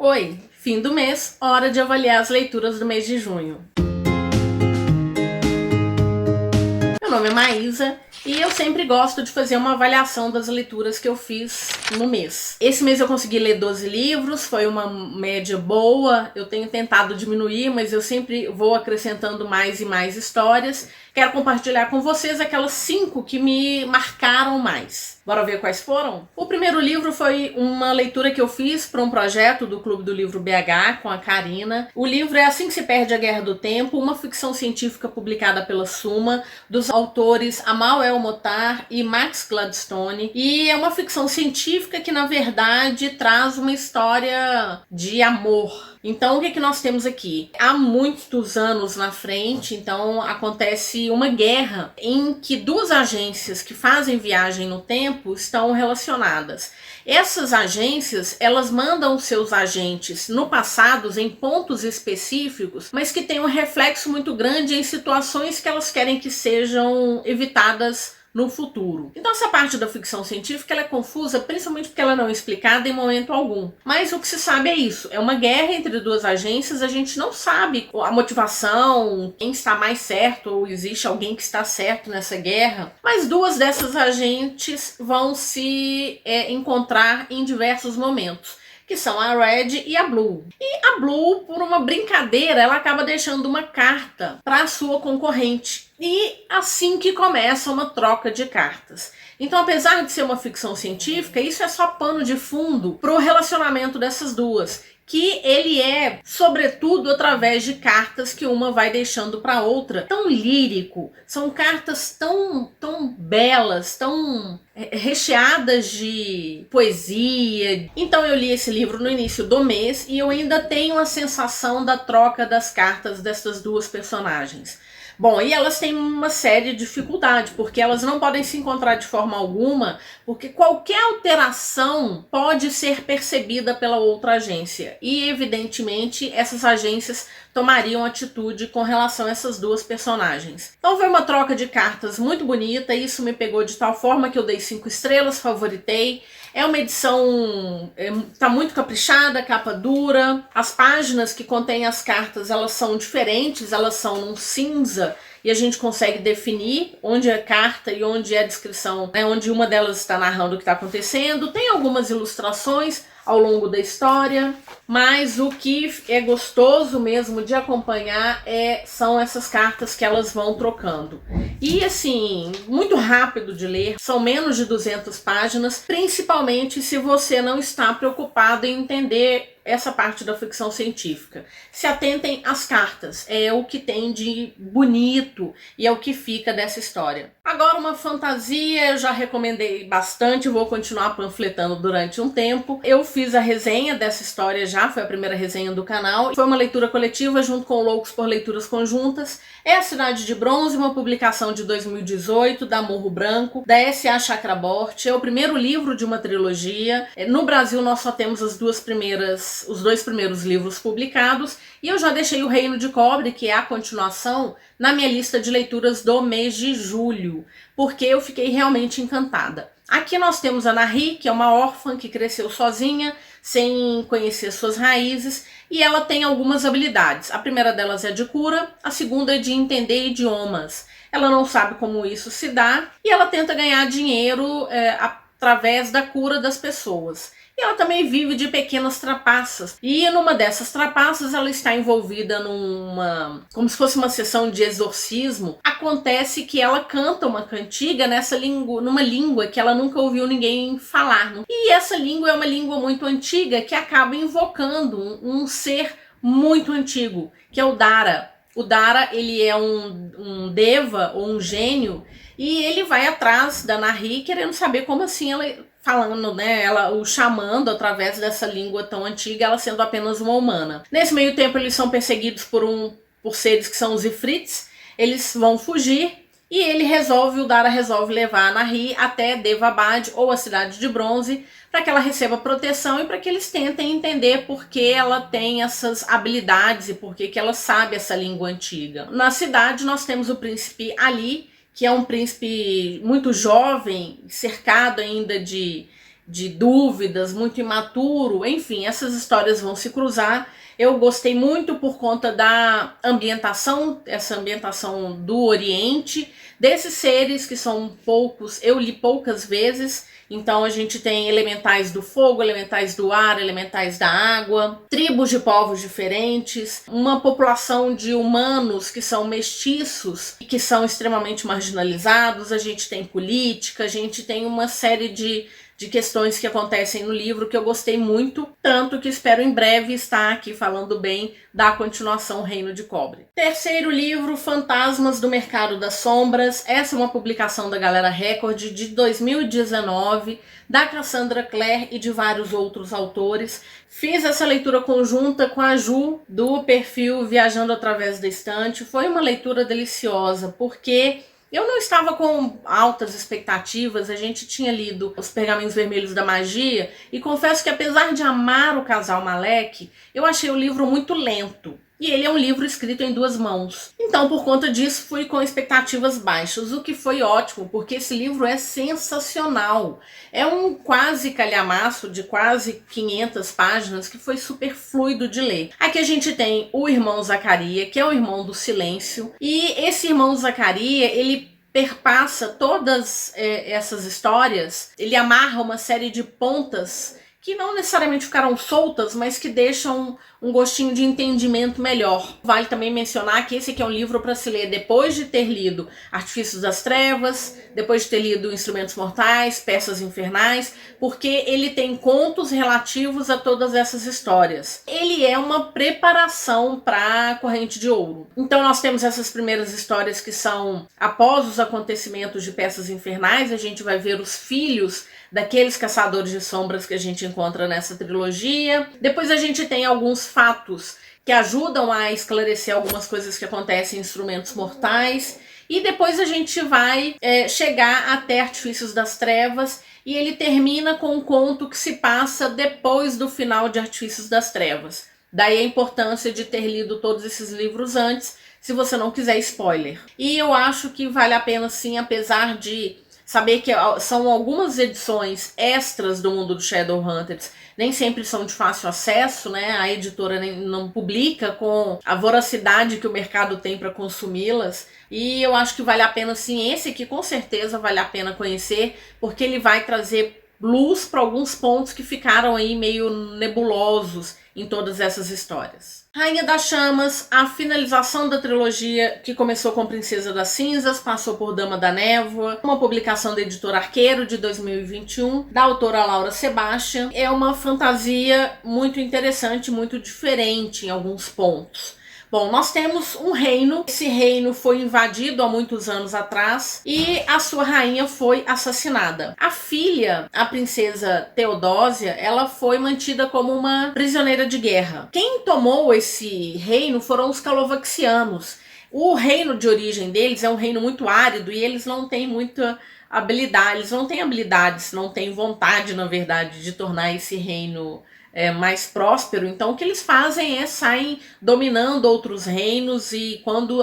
Oi, fim do mês, hora de avaliar as leituras do mês de junho. Meu nome é Maísa e eu sempre gosto de fazer uma avaliação das leituras que eu fiz no mês. Esse mês eu consegui ler 12 livros, foi uma média boa. Eu tenho tentado diminuir, mas eu sempre vou acrescentando mais e mais histórias. Quero compartilhar com vocês aquelas 5 que me marcaram mais. Bora ver quais foram? O primeiro livro foi uma leitura que eu fiz para um projeto do Clube do Livro BH com a Karina. O livro é Assim que se perde a Guerra do Tempo, uma ficção científica publicada pela Suma, dos autores Amal El-Mohtar e Max Gladstone. E é uma ficção científica que, na verdade, traz uma história de amor. Então, o que nós temos aqui? Há muitos anos na frente, então, acontece uma guerra em que 2 agências que fazem viagem no tempo estão relacionadas. Essas agências, elas mandam seus agentes no passado em pontos específicos, mas que têm um reflexo muito grande em situações que elas querem que sejam evitadas no futuro. Então essa parte da ficção científica ela é confusa, principalmente porque ela não é explicada em momento algum. Mas o que se sabe é isso, é uma guerra entre 2 agências, a gente não sabe a motivação, quem está mais certo, ou existe alguém que está certo nessa guerra. Mas 2 dessas agentes vão se encontrar em diversos momentos, que são a Red e a Blue. E a Blue, por uma brincadeira, ela acaba deixando uma carta para a sua concorrente. E assim que começa uma troca de cartas. Então, apesar de ser uma ficção científica, isso é só pano de fundo para o relacionamento dessas 2. Que ele é, sobretudo, através de cartas que uma vai deixando para outra. Tão lírico, são cartas tão belas, tão recheadas de poesia. Então eu li esse livro no início do mês e eu ainda tenho a sensação da troca das cartas dessas 2 personagens. Bom, e elas têm uma séria dificuldade, porque elas não podem se encontrar de forma alguma, porque qualquer alteração pode ser percebida pela outra agência. E, evidentemente, essas agências tomariam atitude com relação a essas 2 personagens. Então foi uma troca de cartas muito bonita, isso me pegou de tal forma que eu dei 5 estrelas, favoritei. É uma edição, tá muito caprichada, capa dura. As páginas que contêm as cartas, elas são diferentes, elas são num cinza e a gente consegue definir onde é carta e onde é a descrição, né, onde uma delas está narrando o que está acontecendo. Tem algumas ilustrações ao longo da história, mas o que é gostoso mesmo de acompanhar são essas cartas que elas vão trocando. E assim, muito rápido de ler, são menos de 200 páginas, principalmente se você não está preocupado em entender essa parte da ficção científica. Se atentem às cartas, é o que tem de bonito e é o que fica dessa história. Agora uma fantasia, eu já recomendei bastante, vou continuar panfletando durante um tempo. Eu fiz a resenha dessa história já, foi a primeira resenha do canal. Foi uma leitura coletiva junto com o Loucos por Leituras Conjuntas. É A Cidade de Bronze, uma publicação de 2018 da Morro Branco, da S.A. Chakraborty. É o primeiro livro de uma trilogia. No Brasil nós só temos os 2 primeiros livros publicados e eu já deixei O Reino de Cobre, que é a continuação, na minha lista de leituras do mês de julho, porque eu fiquei realmente encantada. Aqui nós temos a Nahri, que é uma órfã que cresceu sozinha, sem conhecer suas raízes, e ela tem algumas habilidades. A primeira delas é de cura, a segunda é de entender idiomas. Ela não sabe como isso se dá e ela tenta ganhar dinheiro através da cura das pessoas. E ela também vive de pequenas trapaças. E numa dessas trapaças ela está envolvida como se fosse uma sessão de exorcismo. Acontece que ela canta uma cantiga numa língua que ela nunca ouviu ninguém falar. E essa língua é uma língua muito antiga que acaba invocando um ser muito antigo, que é o Dara. O Dara, ele é um deva ou um gênio e ele vai atrás da Nahri querendo saber como assim ela... falando, né, ela o chamando através dessa língua tão antiga, ela sendo apenas uma humana. Nesse meio tempo eles são perseguidos por seres que são os Ifrits, eles vão fugir e o Dara resolve levar a Nahri até Devabad, ou a Cidade de Bronze, para que ela receba proteção e para que eles tentem entender por que ela tem essas habilidades e por que ela sabe essa língua antiga. Na cidade nós temos o príncipe Ali, que é um príncipe muito jovem, cercado ainda de de dúvidas, muito imaturo, enfim, essas histórias vão se cruzar. Eu gostei muito por conta da ambientação, essa ambientação do Oriente, desses seres que são poucos, eu li poucas vezes. Então a gente tem elementais do fogo, elementais do ar, elementais da água, tribos de povos diferentes, uma população de humanos que são mestiços e que são extremamente marginalizados. A gente tem política, a gente tem uma série de questões que acontecem no livro que eu gostei muito, tanto que espero em breve estar aqui falando bem da continuação Reino de Cobre. Terceiro livro, Fantasmas do Mercado das Sombras. Essa é uma publicação da Galera Record de 2019, da Cassandra Clare e de vários outros autores. Fiz essa leitura conjunta com a Ju, do perfil Viajando Através da Estante. Foi uma leitura deliciosa, porque eu não estava com altas expectativas. A gente tinha lido Os Pergaminhos Vermelhos da Magia e confesso que, apesar de amar o casal Malek, eu achei o livro muito lento. E ele é um livro escrito em 2 mãos. Então, por conta disso, fui com expectativas baixas, o que foi ótimo, porque esse livro é sensacional. É um quase calhamaço de quase 500 páginas que foi super fluido de ler. Aqui a gente tem o irmão Zacaria, que é o irmão do silêncio, e esse irmão Zacaria, ele perpassa todas essas histórias, ele amarra uma série de pontas que não necessariamente ficaram soltas, mas que deixam um gostinho de entendimento melhor. Vale também mencionar que esse aqui é um livro para se ler depois de ter lido Artifícios das Trevas, depois de ter lido Instrumentos Mortais, Peças Infernais, porque ele tem contos relativos a todas essas histórias. Ele é uma preparação para a Corrente de Ouro. Então nós temos essas primeiras histórias que são após os acontecimentos de Peças Infernais. A gente vai ver os filhos daqueles caçadores de sombras que a gente encontra nessa trilogia. Depois a gente tem alguns fatos que ajudam a esclarecer algumas coisas que acontecem em Instrumentos Mortais. E depois a gente vai chegar até Artifícios das Trevas, e ele termina com um conto que se passa depois do final de Artifícios das Trevas. Daí a importância de ter lido todos esses livros antes, se você não quiser spoiler. E eu acho que vale a pena sim, apesar de saber que são algumas edições extras do mundo dos Shadowhunters, nem sempre são de fácil acesso, né? A editora não publica com a voracidade que o mercado tem para consumi-las. E eu acho que vale a pena sim, esse aqui com certeza vale a pena conhecer, porque ele vai trazer luz para alguns pontos que ficaram aí meio nebulosos em todas essas histórias. Rainha das Chamas, a finalização da trilogia que começou com Princesa das Cinzas, passou por Dama da Névoa, uma publicação da editora Arqueiro de 2021, da autora Laura Sebastian. É uma fantasia muito interessante, muito diferente em alguns pontos. Bom, nós temos um reino. Esse reino foi invadido há muitos anos atrás e a sua rainha foi assassinada. A filha, a princesa Teodósia, ela foi mantida como uma prisioneira de guerra. Quem tomou esse reino foram os Calovaxianos. O reino de origem deles é um reino muito árido e eles não têm muita habilidade, eles não têm habilidades, não têm vontade, na verdade, de tornar esse reino mais próspero. Então o que eles fazem é saem dominando outros reinos, e quando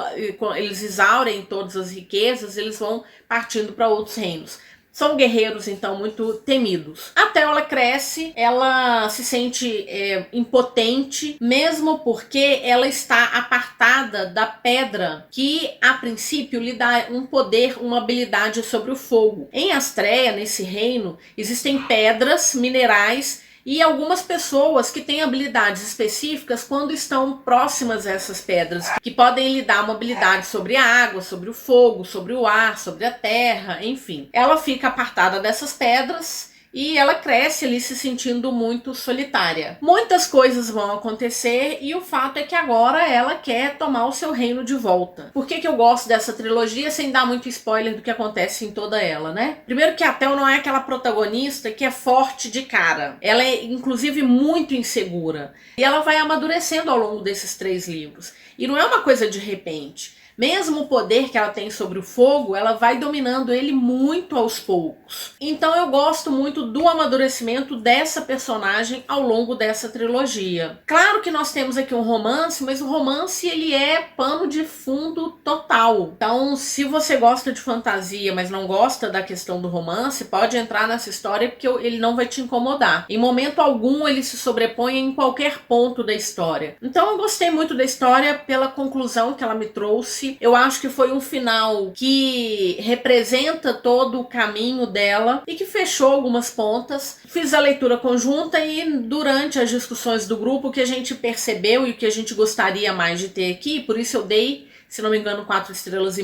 eles exaurem todas as riquezas, eles vão partindo para outros reinos. São guerreiros, então, muito temidos. Até ela cresce, ela se sente impotente, mesmo porque ela está apartada da pedra que, a princípio, lhe dá um poder, uma habilidade sobre o fogo. Em Astréia, nesse reino, existem pedras, minerais e algumas pessoas que têm habilidades específicas quando estão próximas a essas pedras, que podem lhe dar uma habilidade sobre a água, sobre o fogo, sobre o ar, sobre a terra, enfim. Ela fica apartada dessas pedras e ela cresce ali se sentindo muito solitária. Muitas coisas vão acontecer e o fato é que agora ela quer tomar o seu reino de volta. Por que eu gosto dessa trilogia sem dar muito spoiler do que acontece em toda ela, né? Primeiro que a Tel não é aquela protagonista que é forte de cara. Ela é inclusive muito insegura. E ela vai amadurecendo ao longo desses 3 livros. E não é uma coisa de repente. mesmo o poder que ela tem sobre o fogo, ela vai dominando ele muito aos poucos. Então eu gosto muito do amadurecimento dessa personagem ao longo dessa trilogia. Claro que nós temos aqui um romance, mas o romance ele é pano de fundo total. Então, se você gosta de fantasia, mas não gosta da questão do romance, pode entrar nessa história porque ele não vai te incomodar. Em momento algum ele se sobrepõe em qualquer ponto da história. Então eu gostei muito da história pela conclusão que ela me trouxe. Eu acho que foi um final que representa todo o caminho dela e que fechou algumas pontas. Fiz a leitura conjunta e durante as discussões do grupo o que a gente percebeu e o que a gente gostaria mais de ter aqui, por isso eu dei, se não me engano, 4,5 estrelas,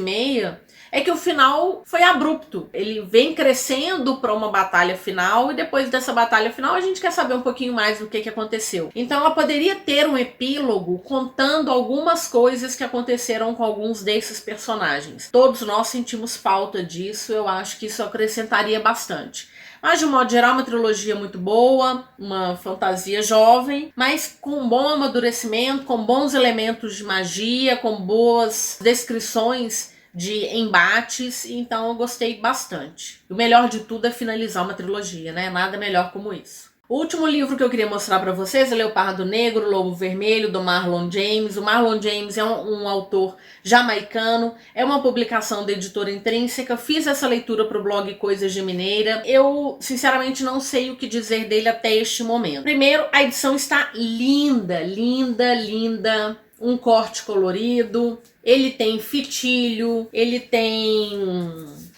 é que o final foi abrupto. Ele vem crescendo para uma batalha final e depois dessa batalha final a gente quer saber um pouquinho mais do que aconteceu. Então ela poderia ter um epílogo contando algumas coisas que aconteceram com alguns desses personagens. Todos nós sentimos falta disso, eu acho que isso acrescentaria bastante. Mas de um modo geral, uma trilogia muito boa, uma fantasia jovem, mas com um bom amadurecimento, com bons elementos de magia, com boas descrições de embates, então eu gostei bastante. O melhor de tudo é finalizar uma trilogia, né? Nada melhor como isso. O último livro que eu queria mostrar para vocês é Leopardo Negro, Lobo Vermelho, do Marlon James. O Marlon James é um autor jamaicano, é uma publicação da editora Intrínseca. Fiz essa leitura para o blog Coisas de Mineira. Eu, sinceramente, não sei o que dizer dele até este momento. Primeiro, a edição está linda, linda, linda. Um corte colorido, ele tem fitilho, ele tem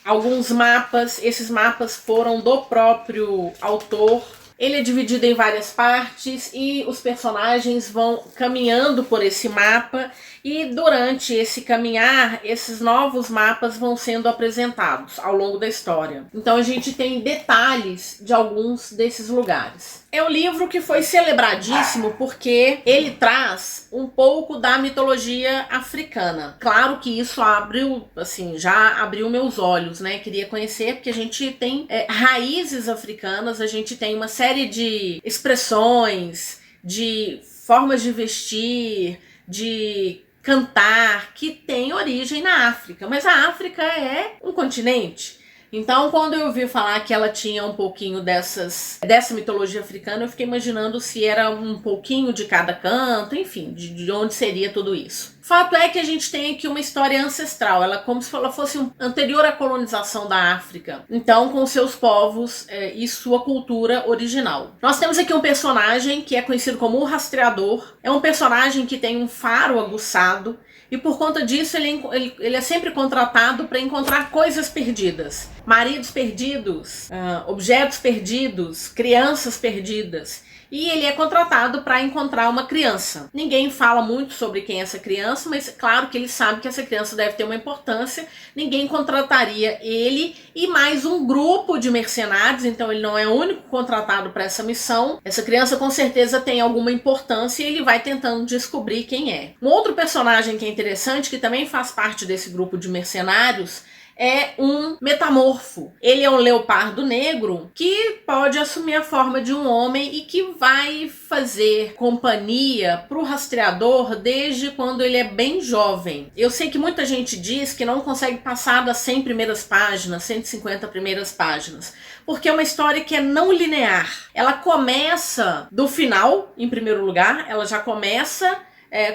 alguns mapas, esses mapas foram do próprio autor. Ele é dividido em várias partes e os personagens vão caminhando por esse mapa e durante esse caminhar, esses novos mapas vão sendo apresentados ao longo da história. Então a gente tem detalhes de alguns desses lugares. É um livro que foi celebradíssimo porque ele traz um pouco da mitologia africana. Claro que isso abriu, assim, já abriu meus olhos, né? Queria conhecer porque a gente tem raízes africanas, a gente tem uma série de expressões, de formas de vestir, de cantar, que tem origem na África. Mas a África é um continente. Então, quando eu ouvi falar que ela tinha um pouquinho dessa mitologia africana, eu fiquei imaginando se era um pouquinho de cada canto, enfim, de onde seria tudo isso. Fato é que a gente tem aqui uma história ancestral, ela como se ela fosse anterior à colonização da África, então com seus povos e sua cultura original. Nós temos aqui um personagem que é conhecido como o Rastreador, é um personagem que tem um faro aguçado, e por conta disso ele é sempre contratado para encontrar coisas perdidas. Maridos perdidos, objetos perdidos, crianças perdidas. E ele é contratado para encontrar uma criança. Ninguém fala muito sobre quem é essa criança, mas claro que ele sabe que essa criança deve ter uma importância. Ninguém contrataria ele e mais um grupo de mercenários, então ele não é o único contratado para essa missão. Essa criança com certeza tem alguma importância e ele vai tentando descobrir quem é. Um outro personagem que é interessante, que também faz parte desse grupo de mercenários, é um metamorfo. Ele é um leopardo negro que pode assumir a forma de um homem e que vai fazer companhia para o rastreador desde quando ele é bem jovem. Eu sei que muita gente diz que não consegue passar das 100 primeiras páginas, 150 primeiras páginas, porque é uma história que é não linear. Ela começa do final, em primeiro lugar, ela já começa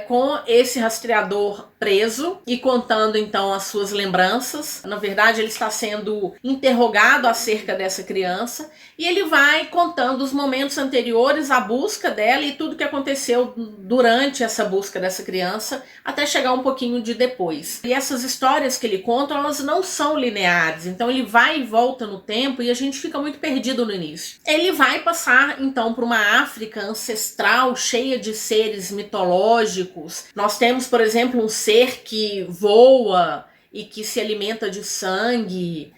com esse rastreador preso e contando então as suas lembranças. Na verdade, ele está sendo interrogado acerca dessa criança e ele vai contando os momentos anteriores à busca dela e tudo que aconteceu durante essa busca dessa criança até chegar um pouquinho de depois. E essas histórias que ele conta, elas não são lineares, então ele vai e volta no tempo e a gente fica muito perdido no início. Ele vai passar então por uma África ancestral cheia de seres mitológicos. Nós temos, por exemplo, um ser que voa e que se alimenta de sangue.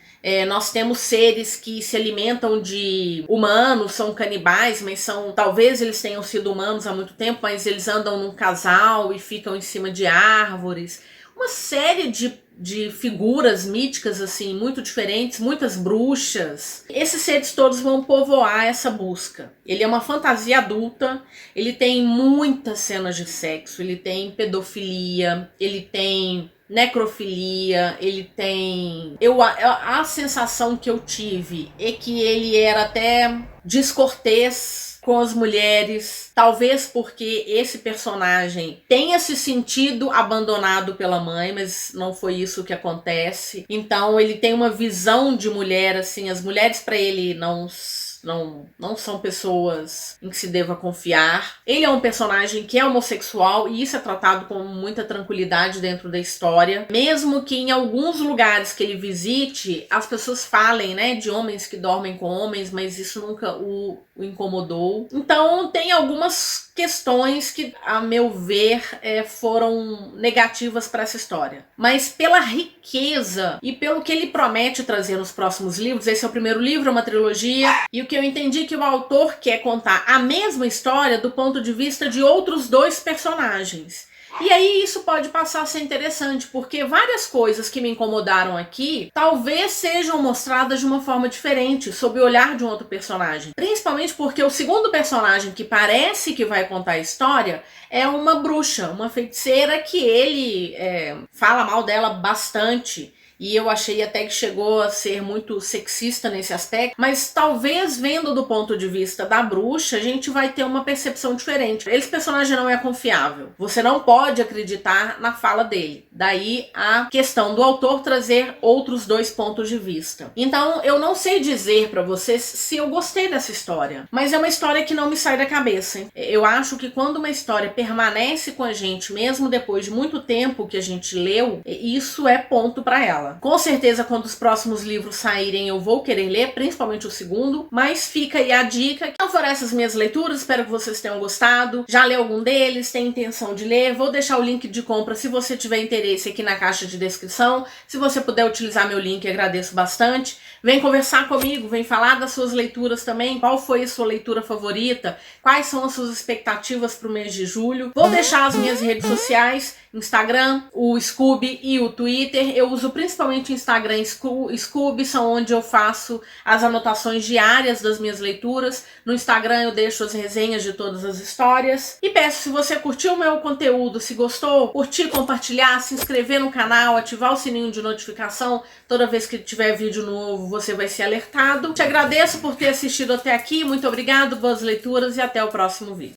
Nós temos seres que se alimentam de humanos, são canibais, mas talvez eles tenham sido humanos há muito tempo, mas eles andam num casal e ficam em cima de árvores. Uma série de figuras míticas assim, muito diferentes, muitas bruxas. Esses seres todos vão povoar essa busca. Ele é uma fantasia adulta, ele tem muitas cenas de sexo, ele tem pedofilia, ele tem necrofilia, ele tem... A sensação que eu tive é que ele era até descortês com as mulheres, talvez porque esse personagem tenha se sentido abandonado pela mãe, mas não foi isso que acontece. Então ele tem uma visão de mulher, assim, as mulheres para ele não são pessoas em que se deva confiar. Ele é um personagem que é homossexual e isso é tratado com muita tranquilidade dentro da história. Mesmo que em alguns lugares que ele visite, as pessoas falem, né, de homens que dormem com homens, mas isso nunca o incomodou. Então tem algumas questões que, a meu ver, foram negativas para essa história. Mas pela riqueza e pelo que ele promete trazer nos próximos livros, esse é o primeiro livro, é uma trilogia, e o que eu entendi é que o autor quer contar a mesma história do ponto de vista de outros dois personagens. E aí isso pode passar a ser interessante, porque várias coisas que me incomodaram aqui talvez sejam mostradas de uma forma diferente, sob o olhar de um outro personagem. Principalmente porque o segundo personagem que parece que vai contar a história é uma bruxa, uma feiticeira que ele fala mal dela bastante. E eu achei até que chegou a ser muito sexista nesse aspecto, mas talvez vendo do ponto de vista da bruxa, a gente vai ter uma percepção diferente. Esse personagem não é confiável. Você não pode acreditar na fala dele. Daí a questão do autor trazer outros dois pontos de vista. Então, eu não sei dizer pra vocês se eu gostei dessa história, mas é uma história que não me sai da cabeça, hein? Eu acho que quando uma história permanece com a gente, mesmo depois de muito tempo que a gente leu, isso é ponto pra ela. Com certeza, quando os próximos livros saírem, eu vou querer ler, principalmente o segundo, mas fica aí a dica. Então foram essas minhas leituras, espero que vocês tenham gostado. Já leu algum deles, tem intenção de ler? Vou deixar o link de compra se você tiver interesse aqui na caixa de descrição. Se você puder utilizar meu link, agradeço bastante. Vem conversar comigo, vem falar das suas leituras também. Qual foi a sua leitura favorita? Quais são as suas expectativas para o mês de julho? Vou deixar as minhas redes sociais, Instagram, o Scoob e o Twitter. Eu uso principalmente Instagram e Scoob, são onde eu faço as anotações diárias das minhas leituras. No Instagram eu deixo as resenhas de todas as histórias. E peço, se você curtiu o meu conteúdo, se gostou, curtir, compartilhar, se inscrever no canal, ativar o sininho de notificação. Toda vez que tiver vídeo novo, você vai ser alertado. Te agradeço por ter assistido até aqui. Muito obrigado, boas leituras e até o próximo vídeo.